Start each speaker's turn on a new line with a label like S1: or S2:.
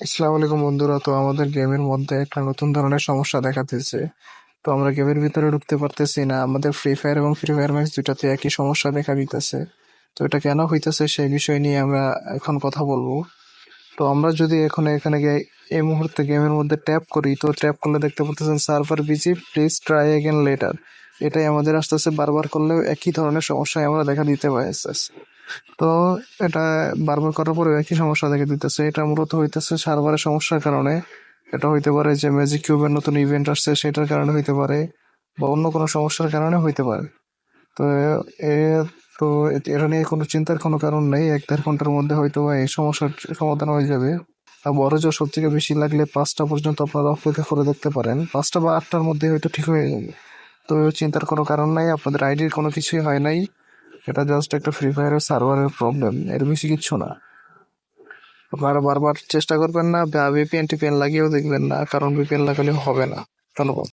S1: আসসালামু আলাইকুম বন্ধুরা। তো আমাদের গেমের মধ্যে একটা নতুন ধরনের সমস্যা দেখা দিয়েছে। তো আমরা গেমের ভিতরে ঢুকতে পারতেছি না। আমাদের ফ্রি ফায়ার এবং ফ্রি ফায়ার ম্যাক্স দুটাতে একই সমস্যা দেখা দিতেছে। তো এটা কেন হইতেছে সেই বিষয় নিয়ে আমরা এখন কথা বলবো। তো আমরা যদি এখন এখানে গিয়ে এই মুহূর্তে গেমের মধ্যে ট্যাপ করি, তো ট্যাপ করলে দেখতে পাচ্ছেন server busy, please try again letter. এটাই আমাদের আসতেছে, বারবার করলেও একই ধরনের সমস্যায় আমরা দেখা দিতে পারছে। তো এটা বারবার করার পরে একই সমস্যা দেখা দিতেছে। এটা মূলত হইতেছে সার্ভারের সমস্যার কারণে। এটা হইতে পারে যে ম্যাজিক কিউবের নতুন ইভেন্ট আসছে সেটার কারণে হইতে পারে, বা অন্য কোনো সমস্যার কারণে হইতে পারে। তো এ তো এটা নিয়ে কোনো চিন্তার কোনো কারণ নেই। ১-১.৫ ঘন্টার মধ্যে হয়তো বা এই সমস্যার সমাধান হয়ে যাবে। আর বড় জোর সব থেকে বেশি লাগলে ৫টা পর্যন্ত আপনারা অপেক্ষা করে দেখতে পারেন। ৫টা বা ৮টার মধ্যে হয়তো ঠিক হয়ে যাবে। তো চিন্তার কোনো কারণ নাই, আপনাদের আইডির কোনো কিছুই হয় নাই। এটা জাস্ট একটা ফ্রি ফায়ারের সার্ভারের প্রবলেম, এর বেশি কিচ্ছু না। আপনারা বারবার চেষ্টা করবেন না, বা ভিপিএন টিপিএন লাগিয়েও দেখবেন না, কারণ ভিপিএন লাগালে হবে না। ধন্যবাদ।